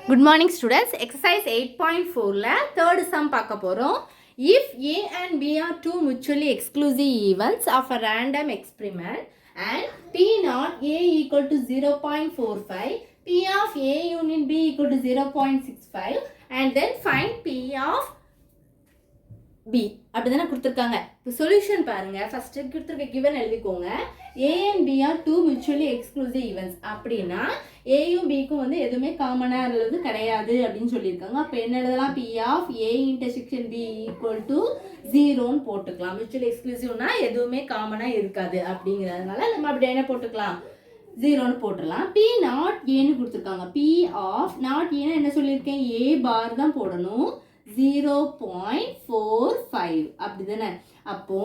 Good morning students. Exercise 8.4 third sum பார்க்க போறோம். If A and B are two mutually exclusive events of a random experiment and P not A equal to 0.45, P of A union B equal to 0.65 and then find P of B அப்படிதானே கொடுத்துருக்காங்க. இப்போ solution பாருங்க. First கொடுத்துருக்க given எழுதிக்கோங்க. A and B are two mutually exclusive events. அப்படின்னா ஏயும் பிக்கும் வந்து எதுவுமே காமனாக உள்ளது கிடையாது அப்படின்னு சொல்லியிருக்காங்க. அப்போ என்ன எழுதலாம்? P of A intersection B equal to 0ன்னு போட்டுக்கலாம். மியூச்சுவலி எக்ஸ்க்ளூசிவ்னா எதுவுமே காமனாக இருக்காது அப்படிங்கிறதுனால நம்ம அப்படி என்ன போட்டுக்கலாம்? 0ன்னு போட்டுடலாம். P நாட் ஏன்னு கொடுத்துருக்காங்க. P of நாட் ஏன்னா என்ன சொல்லியிருக்கேன்? A பார் தான் போடணும். 0.45 அப்படி தானே. அப்போ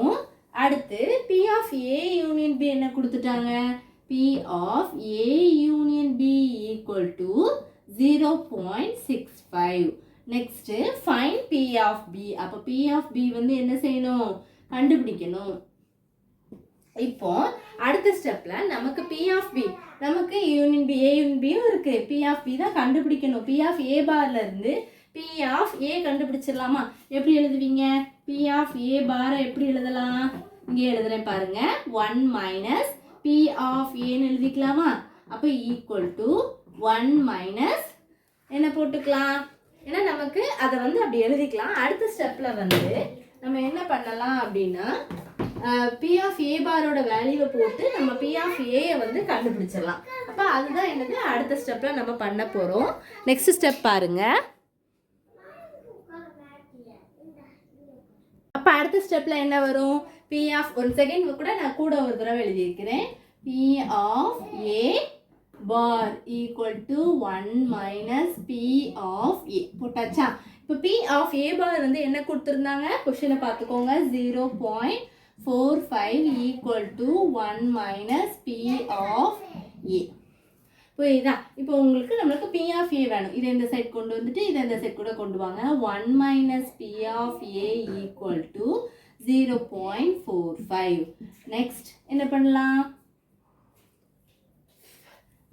அடுத்து P of A union B என்ன கொடுத்துட்டாங்க? P of A union B equal to 0.65. Next find P of B. அப்போ P of B வந்து என்ன செய்யணும்? கண்டுபிடிக்கணும். இப்போ அடுத்த ஸ்டெப்ல நமக்கு P of B நமக்கு union B A union B இருக்கு. P of B தான் கண்டுபிடிக்கணும். P of A பார்ல இருந்து P of A கண்டுபிடிச்சிடலாமா? எப்படி எழுதுவீங்க? P of A பாரை எப்படி எழுதலாம்? இங்கே எழுதுறேன் பாருங்க. 1 minus P of Aன்னு எழுதிக்கலாமா? அப்போ ஈக்குவல் டு 1 மைனஸ் என்ன போட்டுக்கலாம்? ஏன்னா நமக்கு அதை வந்து அப்படி எழுதிக்கலாம். அடுத்த ஸ்டெப்பில் வந்து நம்ம என்ன பண்ணலாம் அப்படின்னா P of A பாரோட வேல்யூவை போட்டு நம்ம P of A வந்து கண்டுபிடிச்சிடலாம். அப்போ அதுதான் என்னது அடுத்த ஸ்டெப்பில் நம்ம பண்ண போகிறோம். நெக்ஸ்ட் ஸ்டெப் பாருங்க. அப்போ அடுத்த ஸ்டெப்பில் என்ன வரும்? P of ஒரு செகண்ட் கூட நான் கூட ஒரு தடவை எழுதியிருக்கிறேன். P of A bar equal to 1 minus P of A போட்டாச்சா? இப்போ P of A bar வந்து என்ன கொடுத்துருந்தாங்க? கொஷினை பார்த்துக்கோங்க. 0.45 equal to 1 minus P of A. புரியுதா? இப்போ உங்களுக்கு நம்மளுக்கு P of A வேணும். இதை இந்த சைட் கொண்டு வந்துட்டு இதை இந்த சைட் கூட கொண்டு வாங்க. 1 minus P of A equal to 0.45. Next என்ன பண்ணலாம்?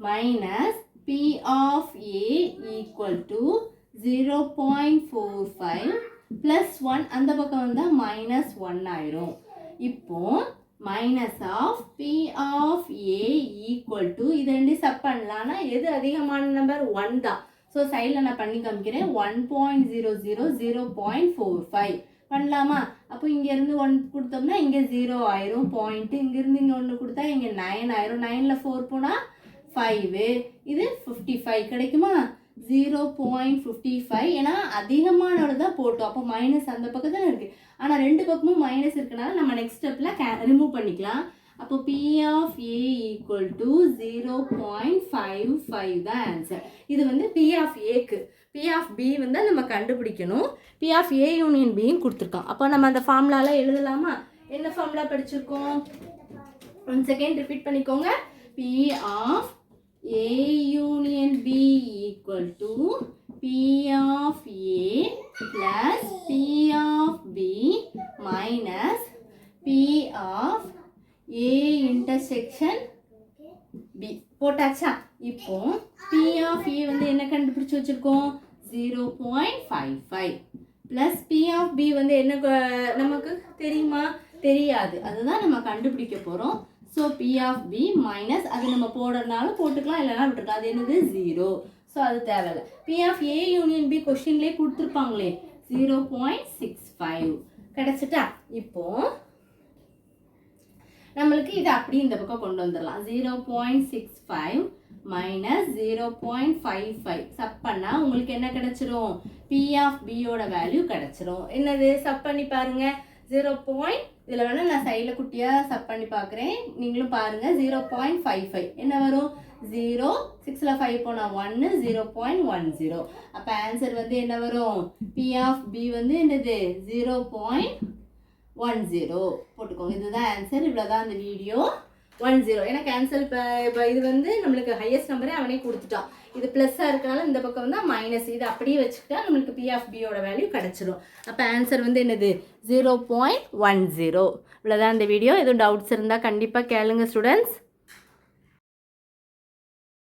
Minus P of A equal to 0.45 plus 1 அந்த பக்கம் வந்தால் மைனஸ் 1 ஆயிரும். இப்போ minus of P of A equal to இது ரெண்டு சப் பண்ணலாம்னா எது அதிகமான நம்பர்? 1 தான். ஸோ சைடில் நான் பண்ணி காமிக்கிறேன். 1.00 0.45 பண்ணலாமா? அப்போ இங்கேருந்து 1 கொடுத்தோம்னா இங்கே 0 ஆயிரும் பாயிண்ட்டு. இங்கேருந்து இங்கே 1 கொடுத்தா இங்கே 9 ஆயிரும். 9ல் 4 போனால் 5. இது 55 கிடைக்குமா? 0.55 ஏன்னா அதிகமானோட தான் போட்டோம். அப்போ மைனஸ் அந்த பக்கம் தான் இருக்குது. ஆனால் ரெண்டு பக்கமும் மைனஸ் இருக்கனால நம்ம நெக்ஸ்ட் ஸ்டெப்பில் ரிமூவ் பண்ணிக்கலாம். அப்போ P of A equal to 0.55 தான் ஆன்சர். இது வந்து P of Aக்கு. P of B வந்து நம்ம கண்டுபிடிக்கணும். P of A யூனியன் Bன்னு கொடுத்துருக்கோம். அப்போ நம்ம அந்த ஃபார்முலால எழுதலாமா? என்ன ஃபார்முலா படிச்சிருக்கோம்? 1 செகண்ட் ரிப்பீட் பண்ணிக்கோங்க. P of A union B equal to P of A plus P of B minus P of A intersection B போட்டாச்சா? இப்போ P of A வந்து என்ன கண்டுபிடிச்சு வச்சிருக்கோம்? 0.55 plus P of B வந்து என்ன நமக்கு தெரியுமா? தெரியாது. அதுதான் நம்ம கண்டுபிடிக்க போகிறோம். So P of B minus அது நம்ம போடுறதுனால போட்டுக்கலாம், இல்லைனா விட்டுருக்கலாம். அது என்னது? 0. ஸோ அது தேவையில்லை. P of A union B கொஷின்லேயே கொடுத்துருப்பாங்களே 0.65 கிடச்சிட்டா? இப்போ நம்மளுக்கு இது அப்படி இந்த பக்கம் கொண்டு வந்துடலாம். 0.65 மைனஸ் 0.55 சப் பண்ணால் உங்களுக்கு என்ன கிடச்சிரும்? P of B யோட வேல்யூ கிடச்சிரும். என்னது? சப் பண்ணி பாருங்க. 0. இதில் வேணால் நான் சைடில் குட்டியாக சப் பண்ணி பார்க்குறேன், நீங்களும் பாருங்கள். 0.55 என்ன வரும்? 0 6ல் 5 போனால் 1 0.10. அப்போ ஆன்சர் வந்து என்ன வரும்? P of B வந்து என்னது? 0.10 போட்டுக்கோங்க. இதுதான் ஆன்சர். இவ்வளோதான் அந்த வீடியோ. 10 ஏன்னா கேன்சல். இப்போ இது வந்து நம்மளுக்கு ஹையஸ்ட் நம்பரே அவனே கொடுத்துட்டான். இது ப்ளஸ்ஸாக இருக்கனால இந்த பக்கம் வந்து மைனஸ். இது அப்படியே வச்சுக்கிட்டா நம்மளுக்கு P of B யோட வேல்யூ கிடச்சிடும். அப்போ ஆன்சர் வந்து என்னது? 0.10. இவ்வளோதான் இந்த வீடியோ. எதுவும் டவுட்ஸ் இருந்தால் கண்டிப்பாக கேளுங்க ஸ்டூடெண்ட்ஸ்.